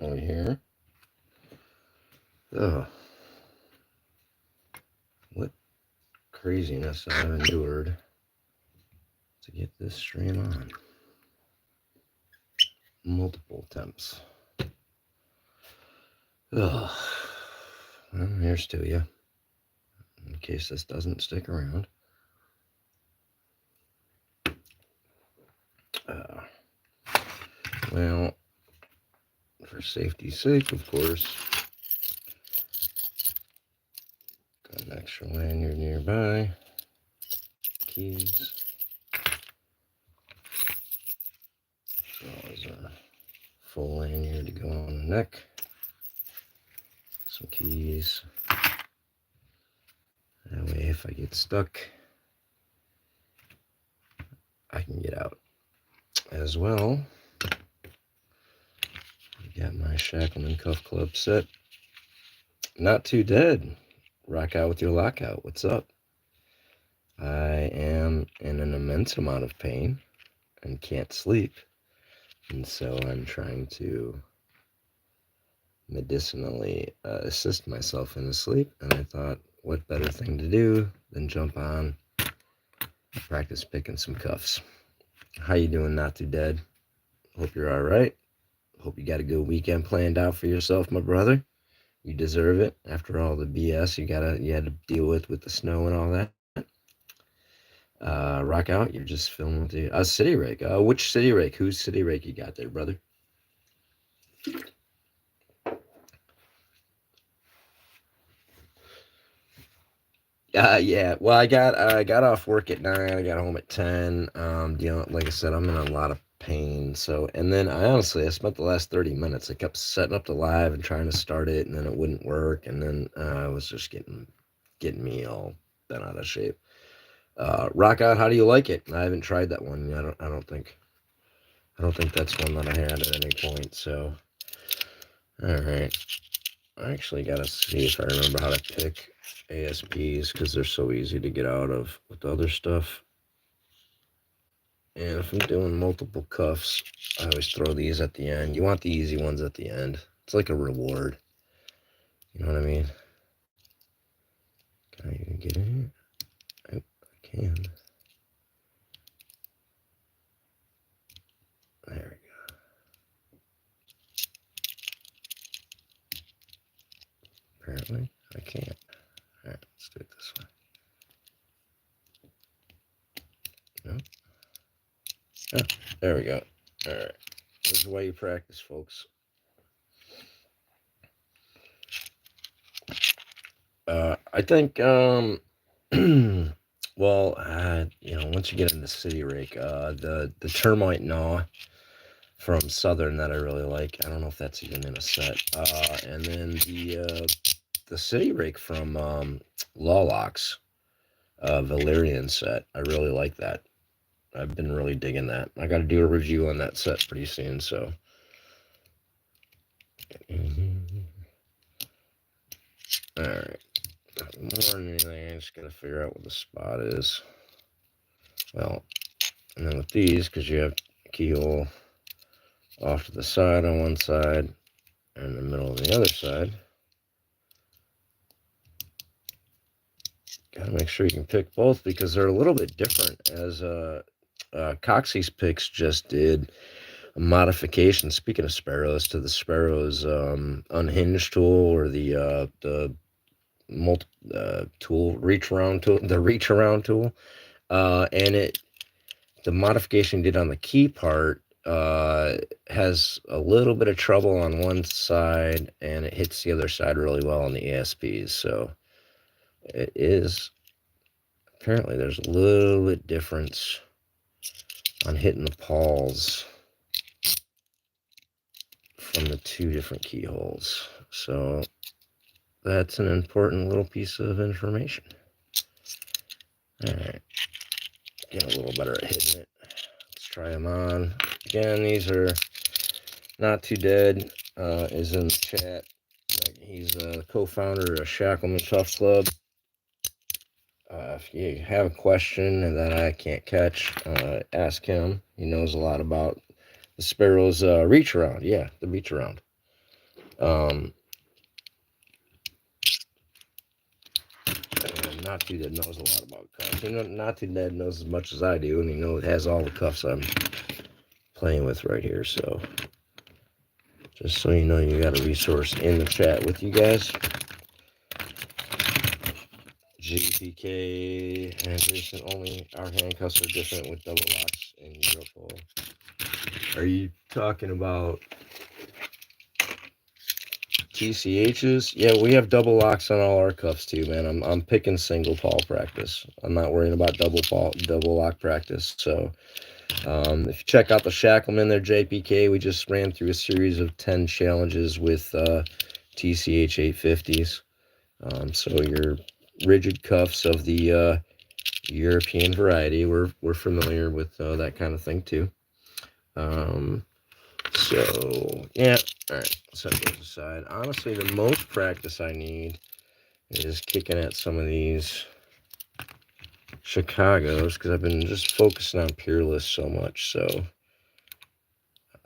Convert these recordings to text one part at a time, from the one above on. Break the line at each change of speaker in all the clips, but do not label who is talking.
over here. Ugh. What craziness I've endured to get this stream on. Multiple attempts. Ugh. Well, here's to you. In case this doesn't stick around. Well, for safety's sake, of course, got an extra lanyard nearby. Keys. So there's a full lanyard to go on the neck. Some keys. That way, if I get stuck, I can get out. As well, I got my Shacklemen cuff club set. Not too dead. Rock out with your lockout. What's up? I am in an immense amount of pain and can't sleep. And so I'm trying to medicinally assist myself into sleep. And I thought, what better thing to do than jump on and practice picking some cuffs. How you doing, Not Too Dead? Hope you're all right. Hope you got a good weekend planned out for yourself, my brother. You deserve it after all the BS you had to deal with the snow and all that. Rock out. You're just filming with the city rake. Which city rake? Whose city rake you got there, brother? Yeah. Well, I got off work at 9. I got home at 10. Like I said, I'm in a lot of pain. So, and then I spent the last 30 minutes. I kept setting up the live and trying to start it, and then it wouldn't work, and then it was just getting me all bent out of shape. Rock out. How do you like it? I haven't tried that one. I don't think that's one that I had at any point. So, all right. I actually gotta see if I remember how to pick ASPs because they're so easy to get out of with other stuff. And if I'm doing multiple cuffs, I always throw these at the end. You want the easy ones at the end. It's like a reward. You know what I mean? Can I even get in here? I can. There we go. Apparently, I can't. All right, let's do it this way. No? Oh, there we go. All right. This is why you practice, folks. I think, well, once you get into city rake, the termite gnaw from Southern that I really like. I don't know if that's even in a set. And then the city rake from Lawlocks, Valerian set. I really like that. I've been really digging that. I got to do a review on that set pretty soon. So. All right. More than anything, I just got to figure out what the spot is. Well, and then with these, because you have keyhole off to the side on one side and in the middle on the other side, got to make sure you can pick both because they're a little bit different. As Coxie's picks just did a modification, speaking of sparrows, to the sparrows unhinged tool or the tool, reach around tool, and the modification did on the key part has a little bit of trouble on one side and it hits the other side really well on the ASPs. So it is apparently there's a little bit difference on hitting the pawls from the two different keyholes. So that's an important little piece of information. All right, get a little better at hitting it. Let's try them on. Again, these are Not Too Dead, is in the chat. He's a co-founder of Shacklemen Cuff Club. If you have a question that I can't catch, ask him. He knows a lot about the sparrow's reach around. Yeah, the reach around. And Not Too Dead knows a lot about cuffs. Not Too Dead knows as much as I do, and has all the cuffs I'm playing with right here. So, just so you know, you got a resource in the chat with you guys. GPK and recent only. Our handcuffs are different with double locks in Europol. Are you talking about TCHs? Yeah, we have double locks on all our cuffs too, man. I'm picking single pawl practice. I'm not worrying about double lock practice. So if you check out the Shacklemen, their JPK, we just ran through a series of 10 challenges with TCH 850s. So your rigid cuffs of the European variety, we're familiar with that kind of thing too. So yeah, all right. Set those aside. Honestly, the most practice I need is kicking at some of these Chicago's because I've been just focusing on Peerless so much. So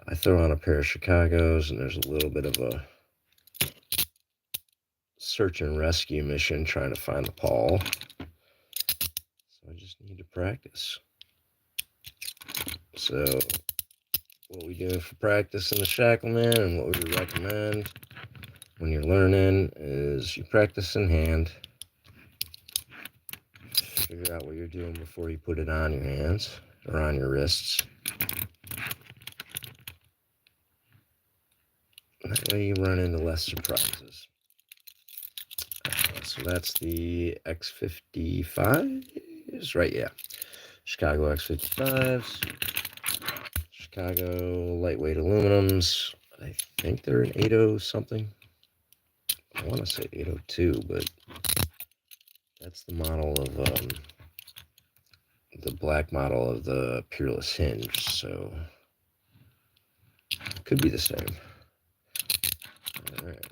I throw on a pair of Chicago's and there's a little bit of a search and rescue mission trying to find the pawl. So I just need to practice. So what we doing for practice in the Shacklemen and what we recommend when you're learning is you practice in hand. Figure out what you're doing before you put it on your hands or on your wrists. That way you run into less surprises. So that's the X55s, right? Yeah. Chicago X55s. Chicago lightweight aluminums. I think they're an 80 something. I want to say 802, but that's the model of the black model of the Peerless hinge. So it could be the same. All right.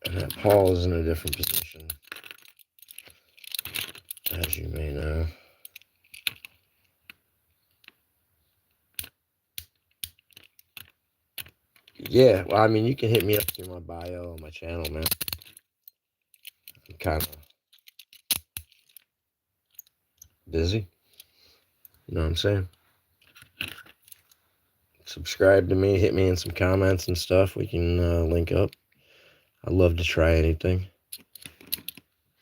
And that pawl is in a different position, as you may know. Yeah, well, I mean, you can hit me up through my bio on my channel, man. I'm kind of busy. You know what I'm saying? Subscribe to me, hit me in some comments and stuff. We can link up. I'd love to try anything.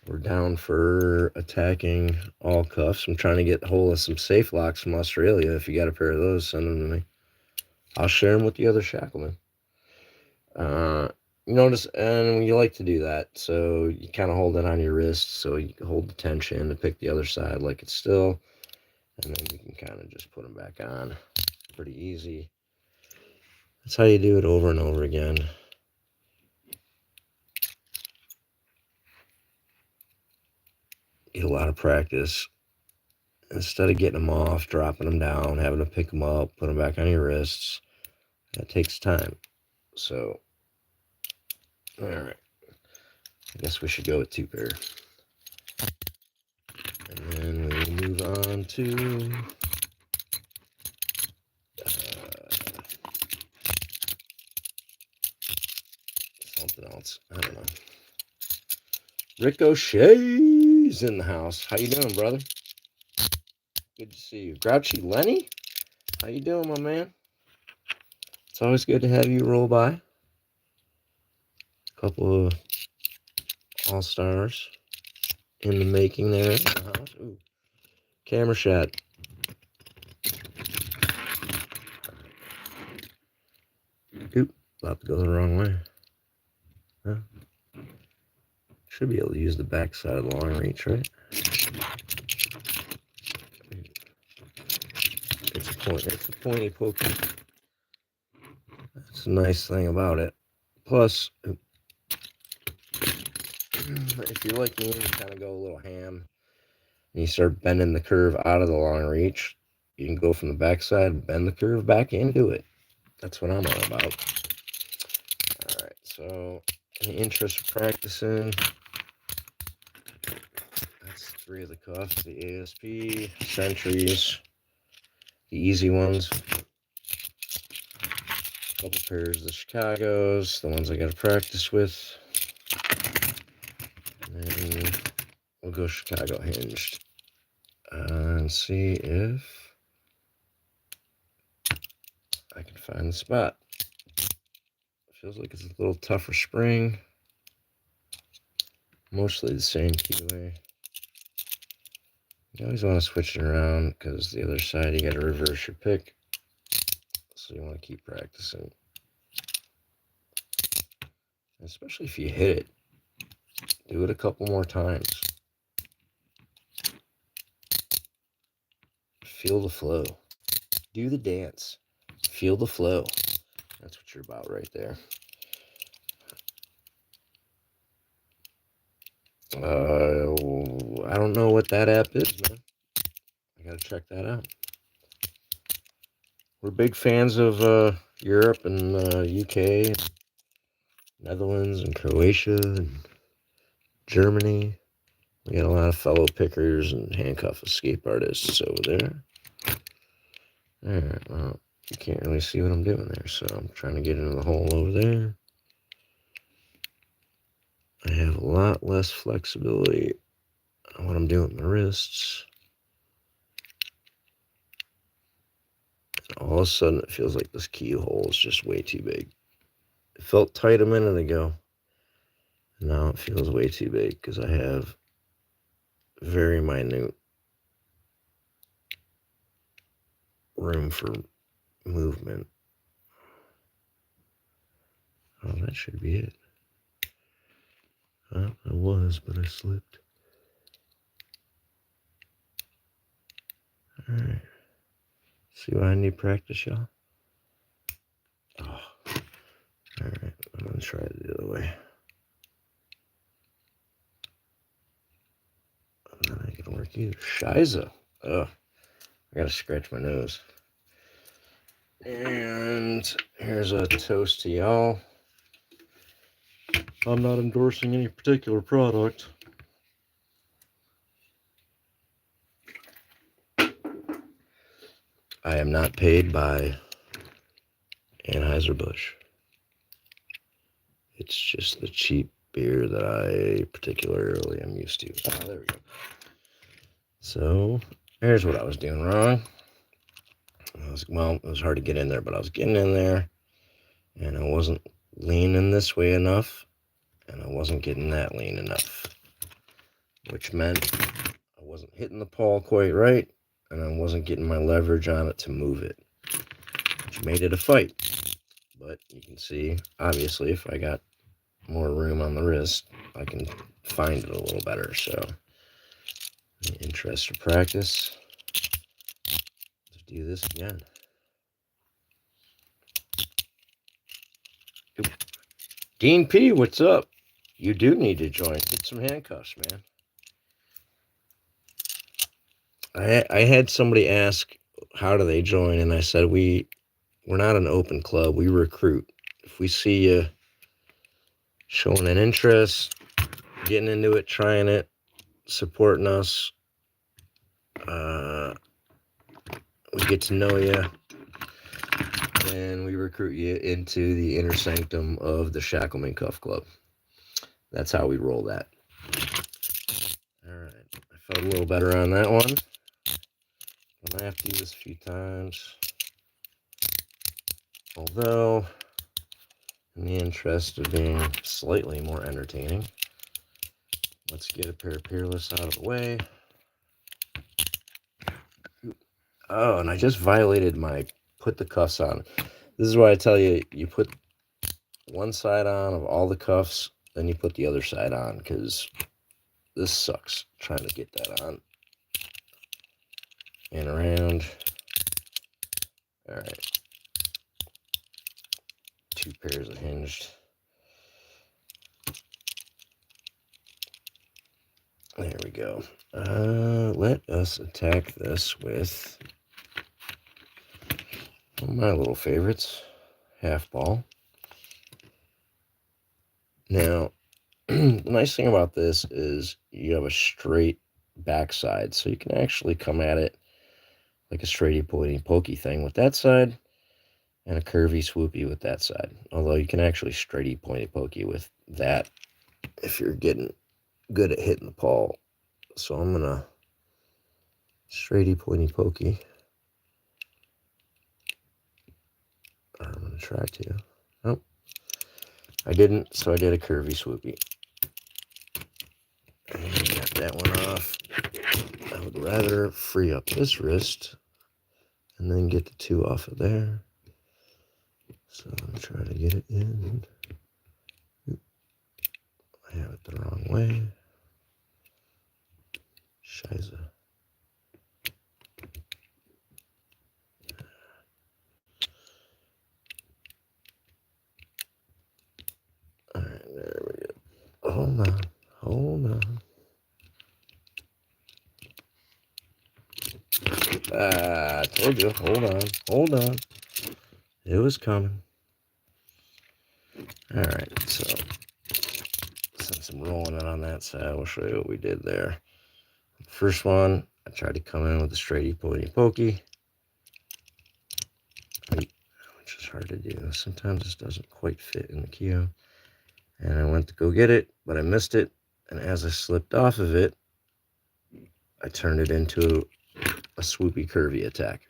We're down for attacking all cuffs. I'm trying to get hold of some safe locks from Australia. If you got a pair of those, send them to me. I'll share them with the other Shacklemen. You notice, and you like to do that, so you kind of hold it on your wrist so you can hold the tension to pick the other side like it's still, and then you can kind of just put them back on. Pretty easy. That's how you do it over and over again. Get a lot of practice. Instead of getting them off, dropping them down, having to pick them up, put them back on your wrists, that takes time. So, all right. I guess we should go with 2 pair. And then we move on to something else. I don't know. Ricochet's in the house. How you doing, brother? Good to see you. Grouchy Lenny? How you doing, my man? It's always good to have you roll by. A couple of all-stars in the making there in the house. Ooh. Camera shot. Oop. About to go the wrong way. Huh? Should be able to use the back side of the long reach, right? It's a pointy poking. That's a nice thing about it. Plus, if you're like me and you kind of go a little ham and you start bending the curve out of the long reach, you can go from the backside, bend the curve back into it. That's what I'm all about. All right, so in the interest of practicing, that's 3 of the cuffs, the ASP, Sentries, the easy ones. couple pairs of the Chicagos, the ones I got to practice with. And then we'll go Chicago hinged and see if I can find the spot. Feels like it's a little tougher spring. Mostly the same keyway. You always want to switch it around because the other side you got to reverse your pick. So you want to keep practicing. Especially if you hit it. Do it a couple more times. Feel the flow. Do the dance. Feel the flow. That's what you're about right there. I don't know what that app is, man. I gotta check that out. We're big fans of Europe and UK, Netherlands and Croatia and Germany. We got a lot of fellow pickers and handcuff escape artists over there. Alright, well, you can't really see what I'm doing there, so I'm trying to get into the hole over there. I have a lot less flexibility on what I'm doing with my wrists. All of a sudden, it feels like this keyhole is just way too big. It felt tight a minute ago. Now it feels way too big because I have very minute room for movement. Oh, that should be it. Oh, I was, but I slipped. Alright. See why I need practice, y'all? Oh. Alright, I'm going to try it the other way. Not gonna work either. Shiza. Ugh. I gotta scratch my nose. And here's a toast to y'all. I'm not endorsing any particular product. I am not paid by Anheuser-Busch. It's just the cheap beer that I particularly am used to. Oh, there we go. So, here's what I was doing wrong. It was hard to get in there, but I was getting in there, and I wasn't leaning this way enough, and I wasn't getting that lean enough, which meant I wasn't hitting the pawl quite right, and I wasn't getting my leverage on it to move it, which made it a fight. But you can see, obviously, if I got more room on the wrist, I can find it a little better. So, in the interest of practice, let's do this again. Dean P, what's up? You do need to join. Get some handcuffs, man. I had somebody ask, how do they join? And I said, we're not an open club. We recruit. If we see you showing an interest, getting into it, trying it, supporting us, we get to know you, and we recruit you into the inner sanctum of the Shacklemen Cuff Club. That's how we roll that. All right. I felt a little better on that one. I might have to do this a few times. Although, in the interest of being slightly more entertaining, let's get a pair of Peerless out of the way. Oh, and I just violated my put the cuffs on. This is why I tell you, you put one side on of all the cuffs, then you put the other side on, because this sucks trying to get that on and around. All right. 2 pairs of hinged. There we go. Let us attack this with one of my little favorites, half ball. Now, the nice thing about this is you have a straight backside, so you can actually come at it like a straighty pointy pokey thing with that side, and a curvy swoopy with that side. Although you can actually straighty pointy pokey with that if you're getting good at hitting the pawl. So I'm gonna straighty pointy pokey. I'm gonna try to. Nope, I didn't. So I did a curvy swoopy. And got that one off. I would rather free up this wrist and then get the 2 off of there. So I'm trying to get it in. I have it the wrong way. Scheiße. Alright, there we go. Hold on. I told you. Hold on. It was coming. Alright, so since I'm rolling it on that side, we'll show you what we did there. First one, I tried to come in with a straighty pointy pokey, which is hard to do. Sometimes this doesn't quite fit in the queue. And I went to go get it, but I missed it. And as I slipped off of it, I turned it into a swoopy curvy attack,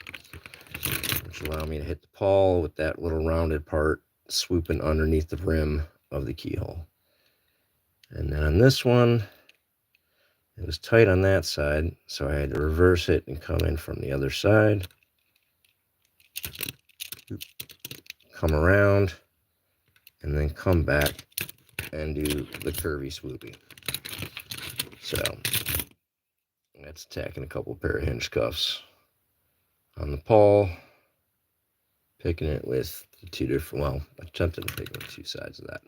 which allowed me to hit the pawl with that little rounded part swooping underneath the rim of the keyhole. And then on this one, it was tight on that side, so I had to reverse it and come in from the other side. Come around, and then come back and do the curvy swoopy. So that's attacking a couple pair of hinge cuffs on the pawl, picking it with the 2 different, well, attempting to pick with 2 sides of that.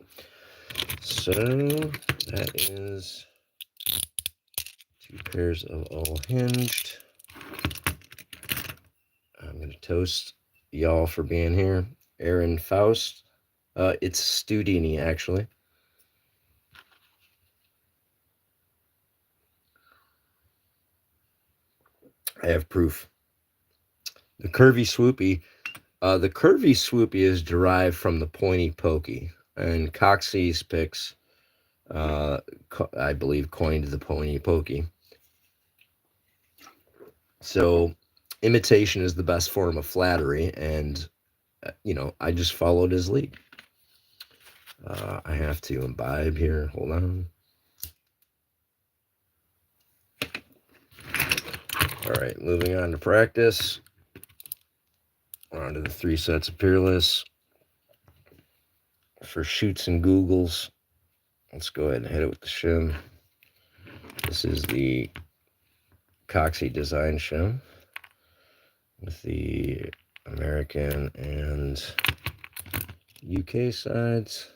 So that is 2 pairs of all hinged. I'm going to toast y'all for being here. Aaron Faust. It's Studini, actually. I have proof. The curvy swoopy is derived from the pointy pokey, and Coxey's picks, I believe, coined the pointy pokey. So imitation is the best form of flattery, and I just followed his lead. I have to imbibe here. Hold on. All right, moving on to practice. We're on to the 3 sets of Peerless. For shoots and googles, let's go ahead and hit it with the shim. This is the Coxey design shim with the American and UK sides.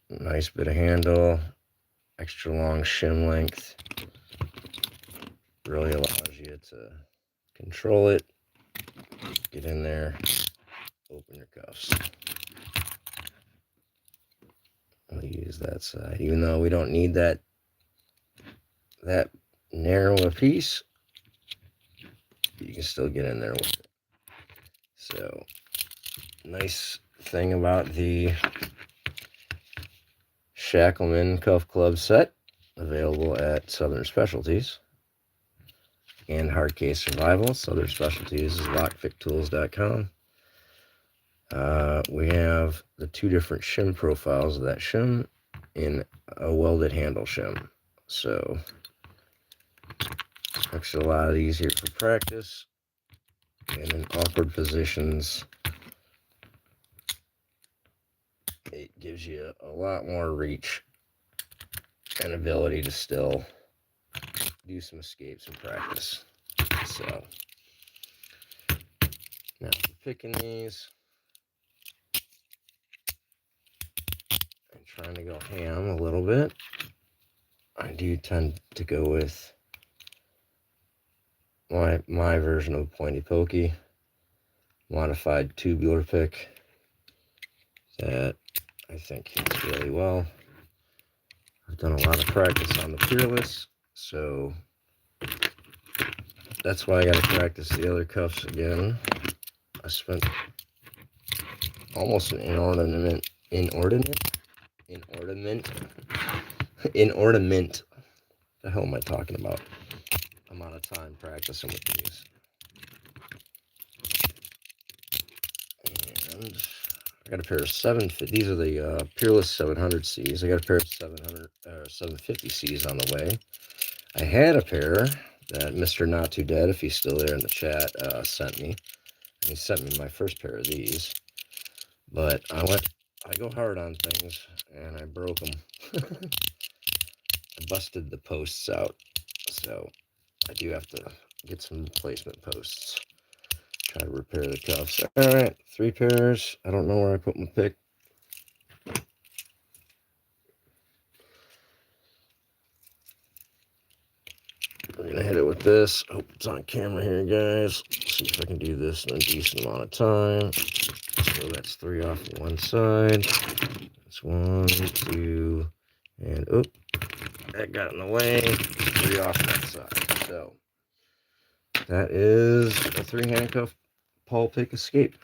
Nice bit of handle, extra long shim length. Really allows you to control it, get in there, open your cuffs. I'll use that side, even though we don't need that narrow a piece, you can still get in there with it. So, nice thing about the Shacklemen Cuff Club set, available at Southern Specialties and Hardcase Survival. Southern Specialties is lockpicktools.com. We have the 2 different shim profiles of that shim in a welded handle shim. So, makes it a lot easier for practice. And in awkward positions, it gives you a lot more reach and ability to still do some escapes in practice. So, now for picking these and trying to go ham a little bit, I do tend to go with my version of pointy pokey, modified tubular pick that I think hits really well. I've done a lot of practice on the Peerless, so that's why I got to practice the other cuffs again. I spent almost an inordinate, the hell am I talking about? Amount of time practicing with these. And I got a pair of 750. These are the Peerless 700Cs. I got a pair of 750Cs on the way. I had a pair that Mr. Not Too Dead, if he's still there in the chat, sent me. He sent me my first pair of these. But I go hard on things, and I broke them. I busted the posts out, so I do have to get some replacement posts. Try to repair the cuffs. All right, 3 pairs. I don't know where I put my pick. We're gonna hit it with this. Hope it's on camera here, guys. See if I can do this in a decent amount of time. So that's 3 off on one side. That's 1, 2, and oop, that got in the way. 3 off that side. So that is a 3 handcuff Paul pick escape.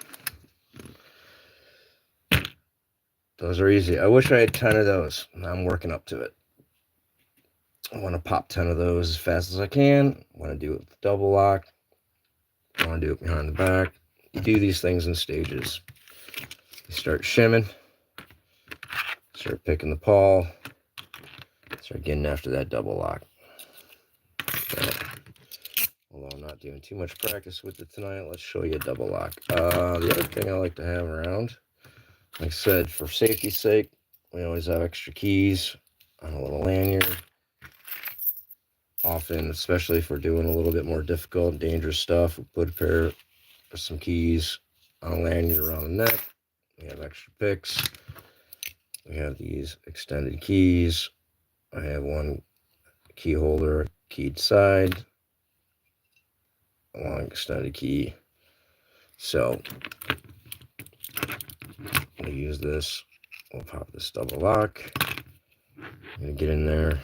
Those are easy. I wish I had 10 of those. Now I'm working up to it. I want to pop 10 of those as fast as I can. I want to do it with double lock. I want to do it behind the back. You do these things in stages. You start shimming. Start picking the pawl. Start getting after that double lock. So, although I'm not doing too much practice with it tonight, let's show you a double lock. The other thing I like to have around, like I said, for safety's sake, we always have extra keys on a little lanyard. Often, especially if we're doing a little bit more difficult and dangerous stuff, we put a pair of some keys on a lanyard around the neck. We have extra picks. We have these extended keys. I have one key holder, keyed side, a long extended key. So we'll use this. We'll pop this double lock. I'm gonna get in there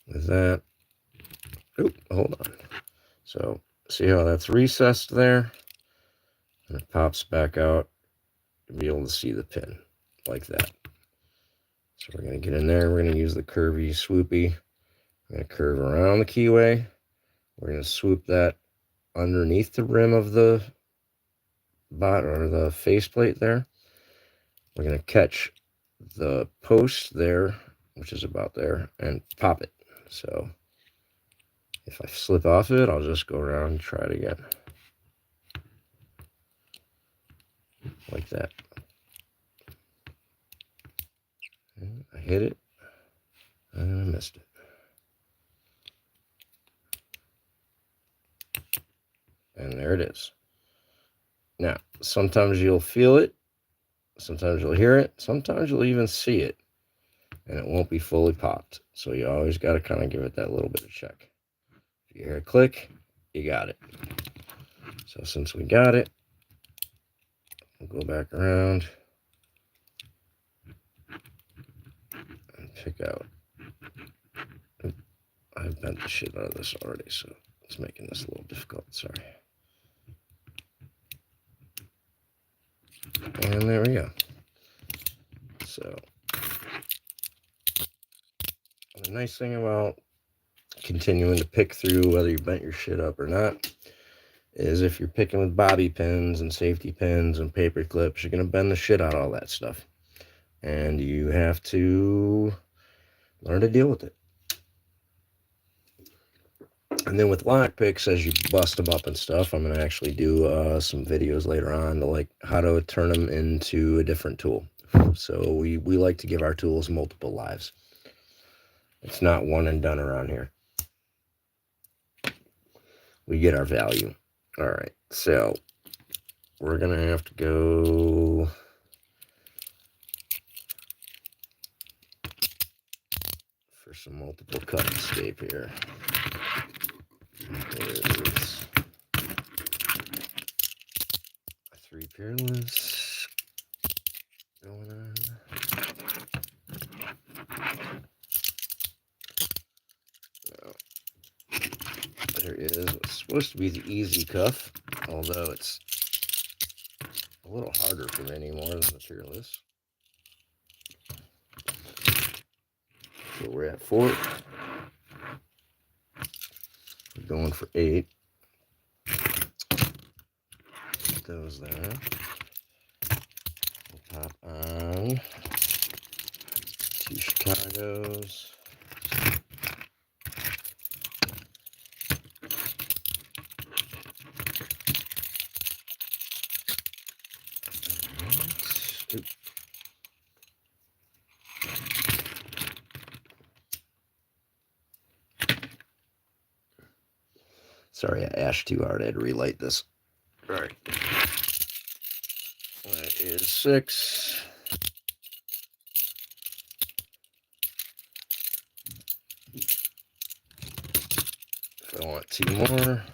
with that. Oop, hold on. So see how that's recessed there? And it pops back out. You'll be able to see the pin like that. So we're going to get in there. We're going to use the curvy swoopy. We're going to curve around the keyway. We're going to swoop that underneath the rim of the bot or the faceplate there. We're going to catch the post there, which is about there, and pop it. So if I slip off it, I'll just go around and try it again. Like that. And I hit it, and I missed it. And there it is. Now, sometimes you'll feel it, sometimes you'll hear it, sometimes you'll even see it, and it won't be fully popped. So you always got to kind of give it that little bit of check. If you hear a click, you got it. So since we got it, we'll go back around and pick out. I've bent the shit out of this already, so it's making this a little difficult. Sorry. And there we go. So the nice thing about continuing to pick through, whether you bent your shit up or not, is if you're picking with bobby pins and safety pins and paper clips, you're going to bend the shit out of all that stuff. And you have to learn to deal with it. And then with lock picks, as you bust them up and stuff, I'm going to actually do some videos later on to like how to turn them into a different tool. So we like to give our tools multiple lives. It's not one and done around here. We get our value. All right, so we're going to have to go for some multiple cut escape here. There's a 3 Peerless going on. There is what's supposed to be the easy cuff, although it's a little harder for me anymore than the Peerless. So we're at 4. We're going for 8. Put those there. We'll pop on 2 Chicagos. Sorry, I ashed too hard. I had to relight this. All right. That is 6. If I want 2 more,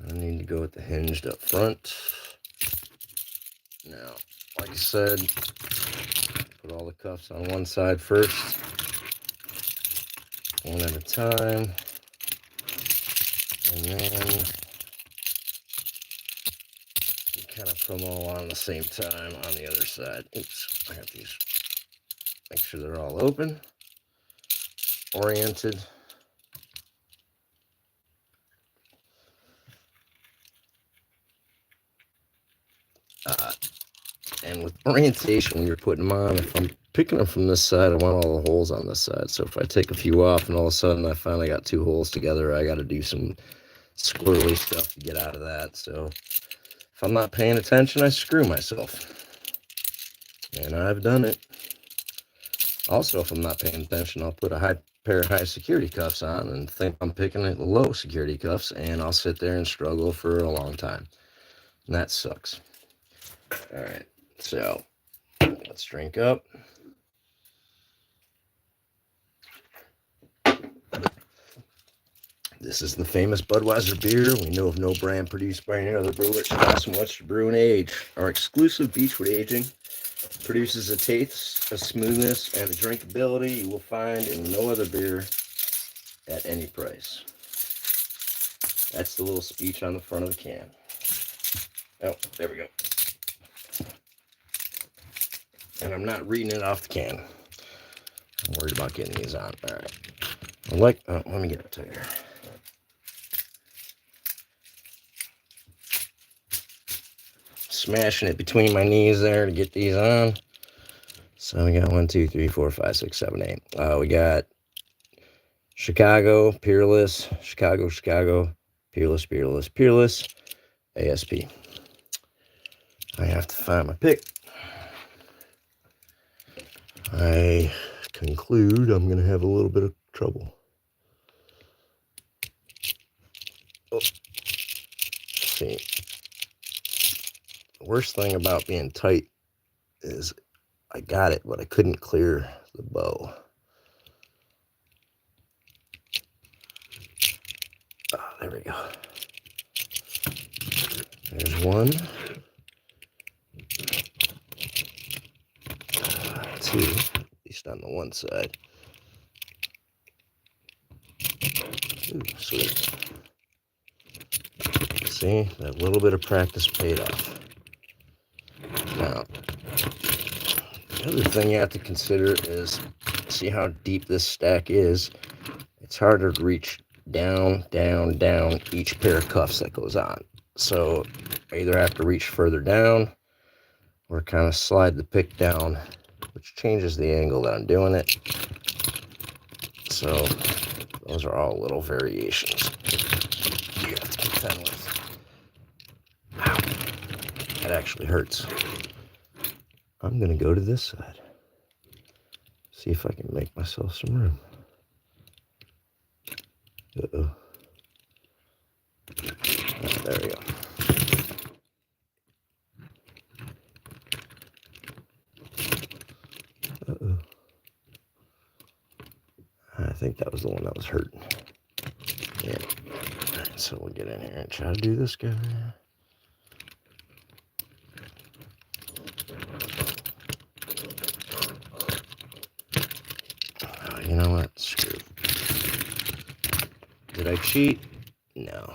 I need to go with the hinged up front. Now, like I said, put all the cuffs on one side first, one at a time, and then you kind of put them all on the same time on the other side. Oops, I got these. Make sure they're all open, oriented. And with orientation, when you're putting them on, if I'm picking them from this side, I want all the holes on this side. So if I take a few off and all of a sudden I finally got 2 holes together, I got to do some squirrely stuff to get out of that. So if I'm not paying attention, I screw myself. And I've done it. Also, if I'm not paying attention, I'll put a pair of high security cuffs on and think I'm picking at low security cuffs, and I'll sit there and struggle for a long time. And that sucks. All right. So let's drink up. This is the famous Budweiser beer. We know of no brand produced by any other brewer. It costs much to brew and age. Our exclusive Beechwood aging produces a taste, a smoothness, and a drinkability you will find in no other beer at any price. That's the little speech on the front of the can. Oh, there we go. And I'm not reading it off the can. I'm worried about getting these on. All right. Let me get it to here. Smashing it between my knees there to get these on. So we got 1, 2, 3, 4, 5, 6, 7, 8. We got Chicago, Peerless, Chicago, Peerless, ASP. I have to find my pick. I conclude I'm going to have a little bit of trouble. Oh. See, the worst thing about being tight is I got it, but I couldn't clear the bow. Oh, there we go. There's 1. 2, at least on the one side. Ooh, sweet. See, that little bit of practice paid off. Now, the other thing you have to consider is, see how deep this stack is. It's harder to reach down each pair of cuffs that goes on. So I either have to reach further down or kind of slide the pick down, which changes the angle that I'm doing it. So those are all little variations you have to contend with. Ow. That actually hurts. I'm going to go to this side. See if I can make myself some room. Uh-oh. Oh, there we go. Uh-oh. I think that was the one that was hurting. Yeah. All right, so we'll get in here and try to do this guy. Oh, you know what? Screw it. Did I cheat? No.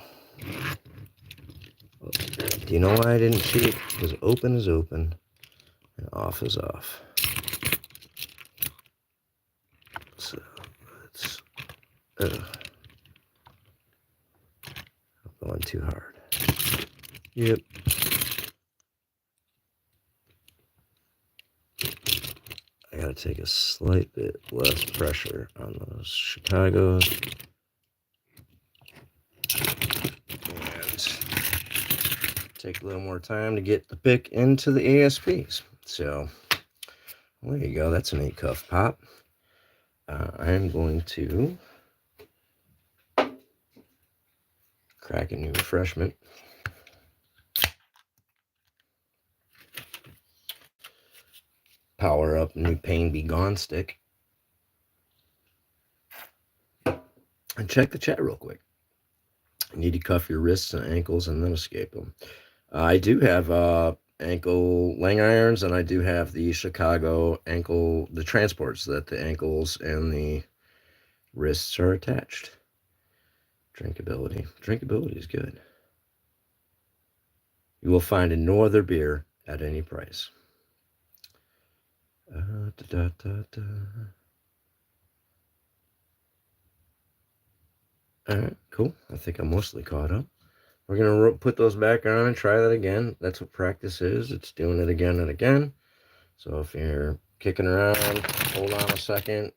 Do you know why I didn't cheat? Because open is open and off is off. So let's. I'm going too hard. Yep. I gotta take a slight bit less pressure on those Chicago's. And take a little more time to get the pick into the ASPs. So there you go. That's an 8 cuff pop. I'm going to crack a new refreshment. Power up new Pain Be Gone stick. And check the chat real quick. You need to cuff your wrists and ankles and then escape them. I do have ankle lang irons, and I do have the Chicago ankle, the transports that the ankles and the wrists are attached. Drinkability. Drinkability is good. You will find in no other beer at any price. All right, cool. I think I'm mostly caught up. We're going to put those back on and try that again. That's what practice is. It's doing it again and again. So if you're kicking around, hold on a second.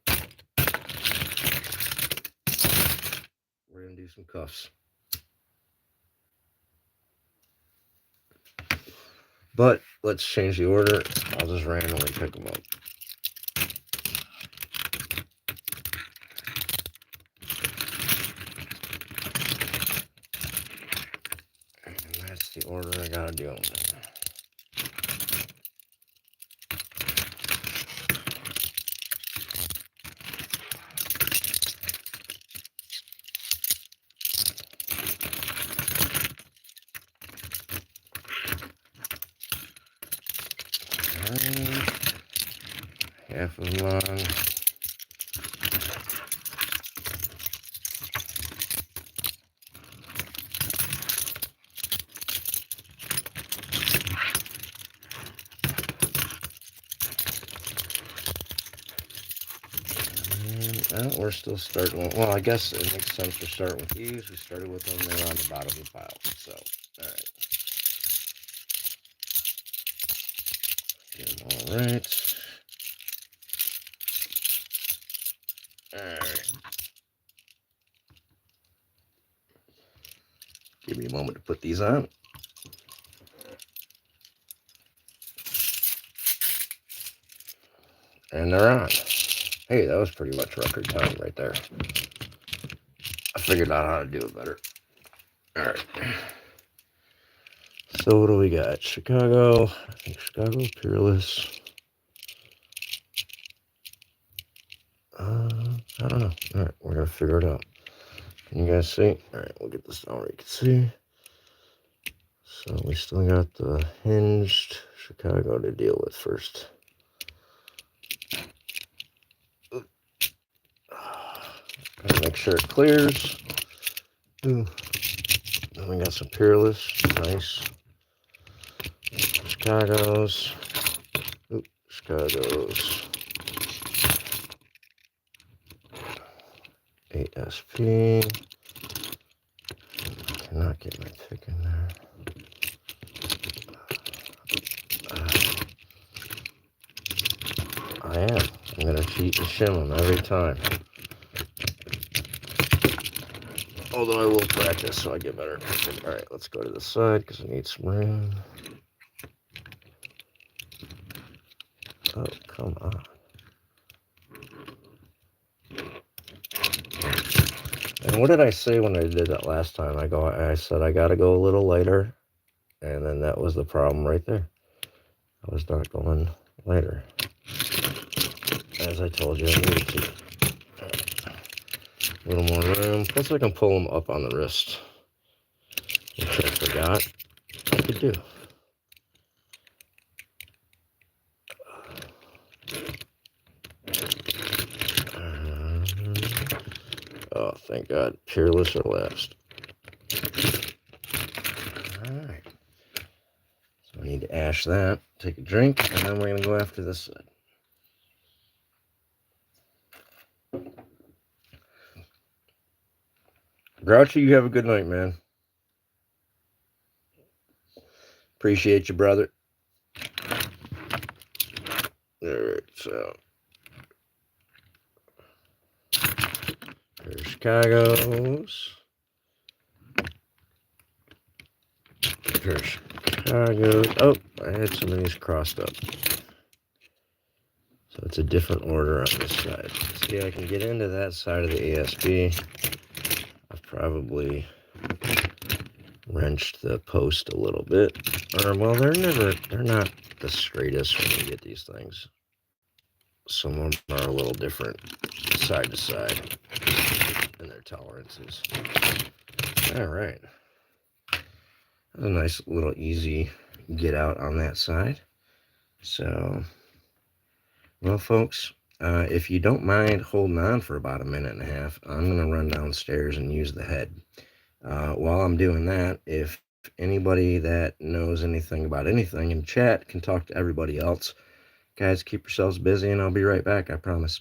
We're going to do some cuffs. But let's change the order. I'll just randomly pick them up. And that's the order I gotta do them in. Half of them on. And, we're still starting. Well, I guess it makes sense to start with these. We started with them. They're on the bottom of the pile. So, all right. Get them all right. All right. Give me a moment to put these on. And they're on. Hey, that was pretty much record time right there. I figured out how to do it better. All right. So what do we got? Chicago. I think Chicago Peerless. I don't know. All right, we're gonna figure it out. Can you guys see? All right, we'll get this down where you can see. So we still got the Hinged Chicago to deal with first. Gotta make sure it clears. Ooh. Then we got some Peerless, nice. Chicago's. Ooh, Chicago's. 8SP. Cannot get my pick in there. I am. I'm gonna cheat and shim them every time. Although I will practice so I get better. Alright, let's go to the side because I need some room. Oh, come on. And what did I say when I did that last time? I said I gotta go a little lighter, and then that was the problem right there. I was not going lighter. As I told you, I needed to. A little more room. Plus I can pull them up on the wrist, which I forgot I could do. Oh, thank God. Peerless or last. Alright. smash that, take a drink, and then we're going to go after this side. Grouchy, you have a good night, man. Appreciate you, brother. Alright, so there's Chicago's. There's Chicago's. Oh, I had some of these crossed up. So it's a different order on this side. See, I can get into that side of the ASB. I've probably wrenched the post a little bit. Or, well, they're not the straightest when you get these things. Some of them are a little different side to side in their tolerances. All right. That's a nice little easy get out on that side. So, well, folks, if you don't mind holding on for about a minute and a half, I'm going to run downstairs and use the head. While I'm doing that, if anybody that knows anything about anything in chat can talk to everybody else, guys, keep yourselves busy, and I'll be right back, I promise.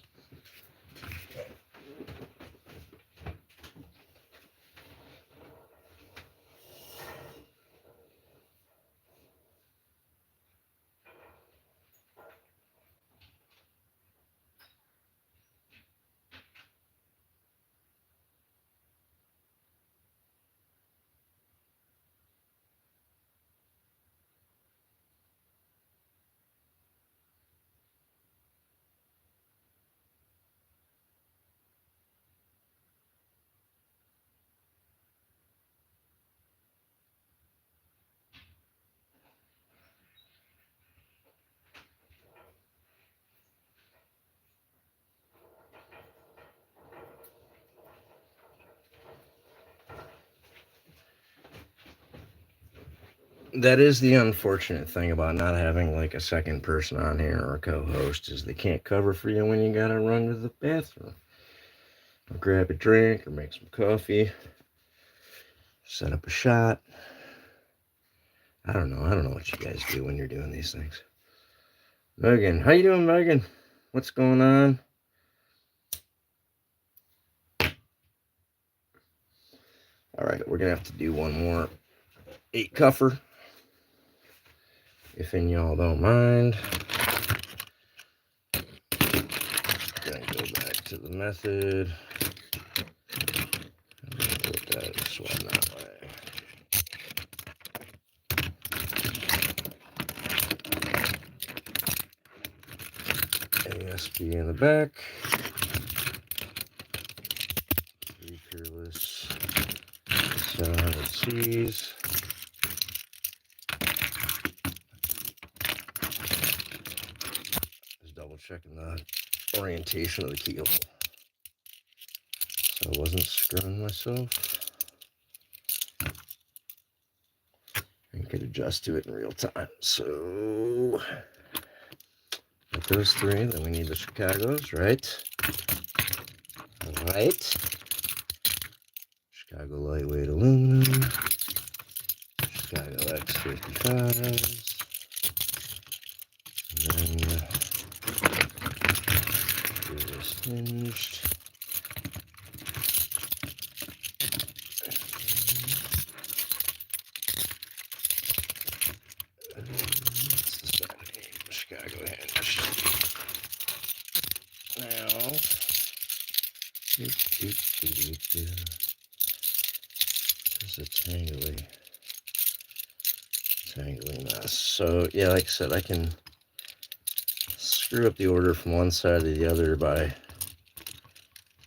That is the unfortunate thing about not having like a second person on here or a co-host, is they can't cover for you when you gotta run to the bathroom or grab a drink or make some coffee, set up a shot. I don't know what you guys do when you're doing these things. Megan, how you doing, Megan? What's going on? All right, we're gonna have to do one more 8 cuffer, if any y'all don't mind. Gonna go back to the method. I'm gonna put that swap that way. ASB in the back. 3 Peerless 700Cs. Just double checking the orientation of the keel, so I wasn't screwing myself. And could adjust to it in real time. So with those 3, then we need the Chicago's, right? Right. Chicago lightweight aluminum. Chicago X55s. And then Peerless hinged. Chicago hinged. Now, this is a tangly mess. So yeah, like I said, I can screw up the order from one side to the other by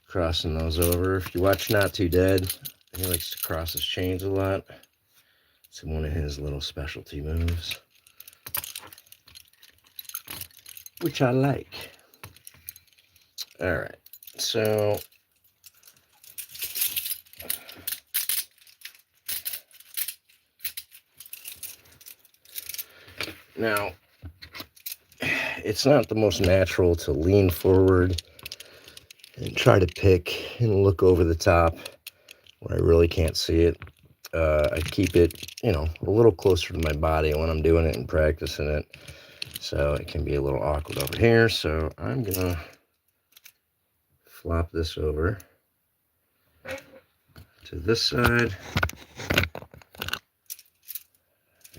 crossing those over. If you watch Not Too Dead, he likes to cross his chains a lot. It's one of his little specialty moves, which I like. All right, so now it's not the most natural to lean forward and try to pick and look over the top where I really can't see it. I keep it, you know, a little closer to my body when I'm doing it and practicing it. So it can be a little awkward over here. So I'm gonna flop this over to this side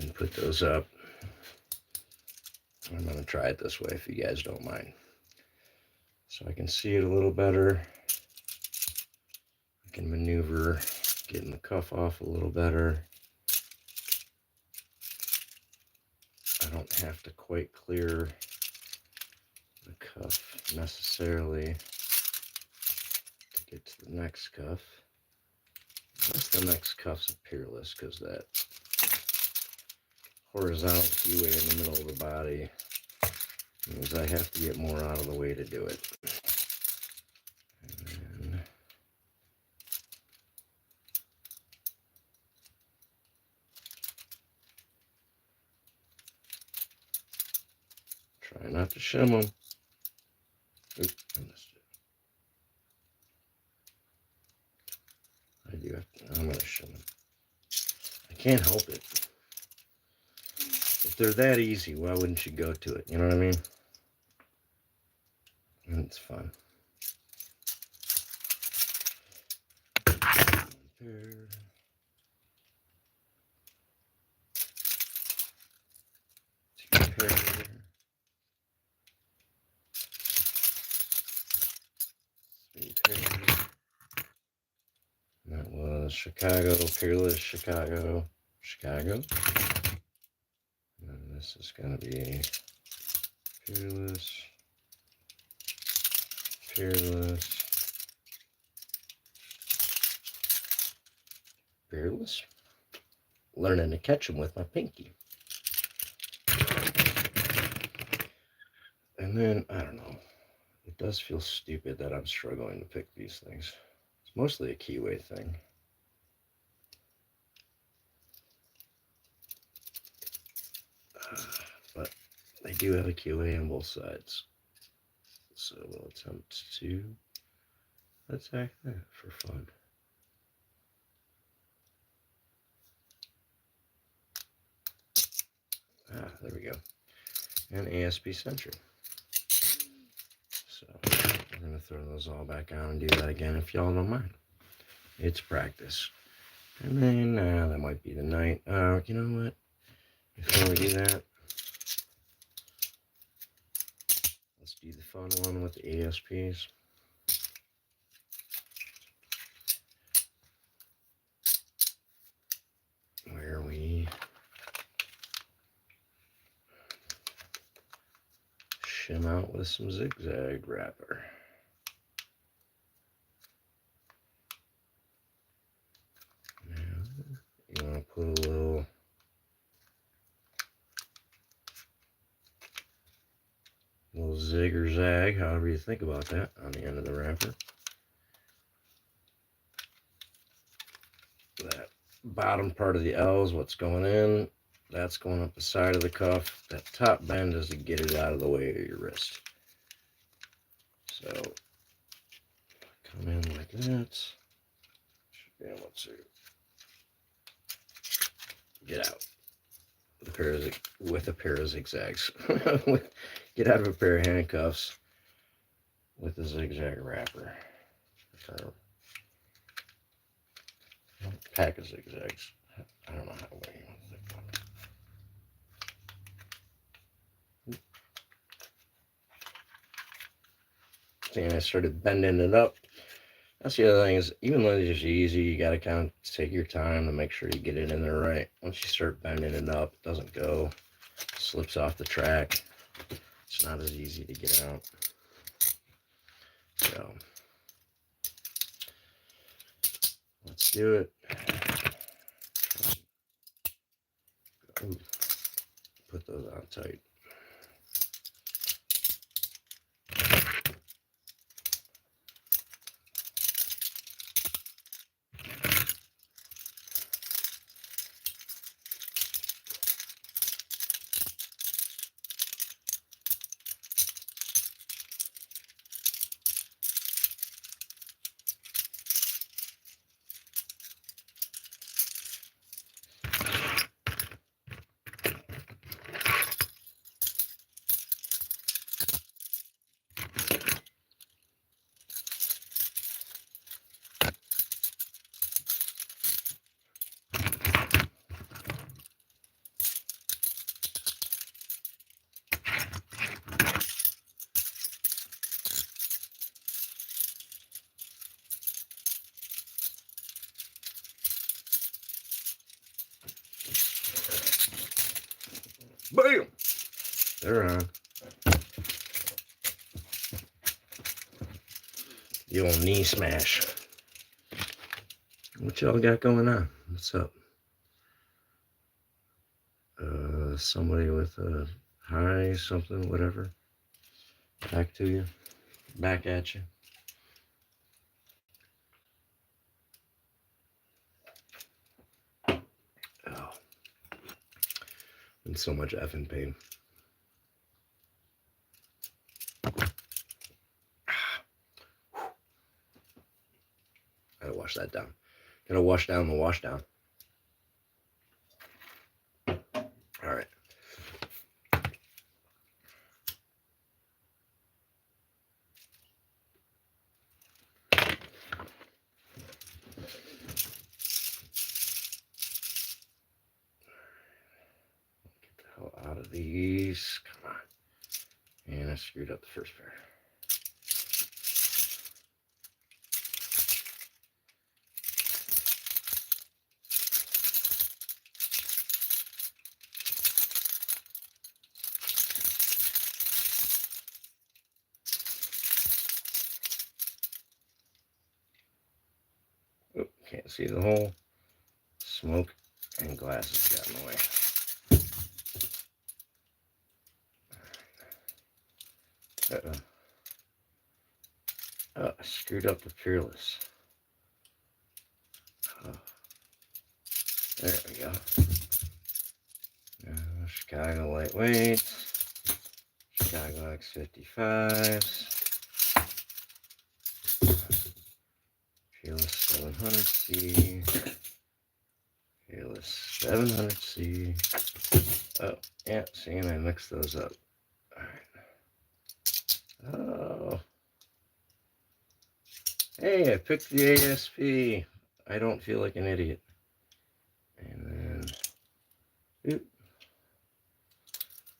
and put those up. I'm gonna try it this way if you guys don't mind. So I can see it a little better. I can maneuver getting the cuff off a little better. I don't have to quite clear the cuff necessarily to get to the next cuff. Unless the next cuff's a Peerless, because that horizontal keyway in the middle of the body means I have to get more out of the way to do it. And then try not to shim them. Oop, I missed it. I do have to, I'm going to shim them. I can't help it. If they're that easy, why wouldn't you go to it? You know what I mean? And it's fun. Pair. Two pair. Three pair. That was Chicago, Peerless, Chicago, Chicago. And this is going to be Peerless, Peerless, Peerless. Learning to catch them with my pinky. And then, I don't know. It does feel stupid that I'm struggling to pick these things. It's mostly a keyway thing. But they do have a keyway on both sides. So we'll attempt to attack that for fun. Ah, there we go. And ASP Sentry. So we're going to throw those all back on and do that again if y'all don't mind. It's practice. And then that might be the night. You know what? Before we do that, let's do the fun one with the ASPs. Where we shim out with some zigzag wrapper. Now, you want to put a little zig or zag, however you think about that, on the end of the wrapper. That bottom part of the L is what's going in. That's going up the side of the cuff. That top bend is to get it out of the way of your wrist. So come in like that. Should be able to get out with a pair of zigzags. Get out of a pair of handcuffs with a zigzag wrapper. Or pack of zigzags. I don't know how to weigh it. See, I started bending it up. That's the other thing is, even though it's just easy, you got to kind of take your time to make sure you get it in there right. Once you start bending it up, it doesn't go, slips off the track. It's not as easy to get out. So let's do it. Ooh, put those on tight. They're on. The old knee smash. What y'all got going on? What's up? Somebody with a high something, whatever. Back to you. Back at you. Oh. In so much effing pain. Gotta wash that down. Gotta wash down the wash down. All right. Get the hell out of these. Come on. And I screwed up the first pair. Oh, can't see the hole. Smoke and glasses got in the way. Uh-oh. Oh, I screwed up the Peerless. Oh. There we go. Chicago lightweight. Chicago X55s. Peerless 700C. Peerless 700C. Oh, yeah, see, and I mixed those up. Alright. Oh. Hey, I picked the ASP. I don't feel like an idiot. And then, oop.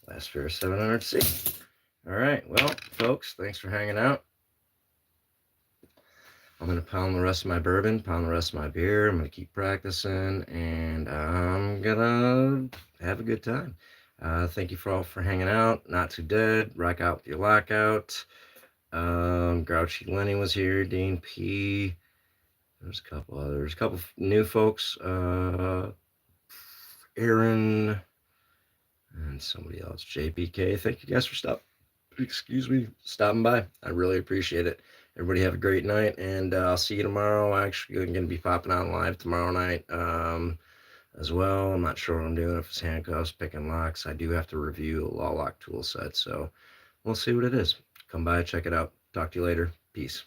Last pair 700C. Alright, well, folks, thanks for hanging out. I'm going to pound the rest of my bourbon, pound the rest of my beer. I'm going to keep practicing, and I'm going to have a good time. Thank you all for hanging out. Not Too Dead. Rock out with your lockout. Grouchy Lenny was here. Dean P. There's a couple others. A couple new folks. Aaron and somebody else. JPK. Thank you guys for stopping by. I really appreciate it. Everybody have a great night, and I'll see you tomorrow. Actually, I'm going to be popping on live tomorrow night as well. I'm not sure what I'm doing, if it's handcuffs, picking locks. I do have to review a law lock tool set, so we'll see what it is. Come by, check it out. Talk to you later. Peace.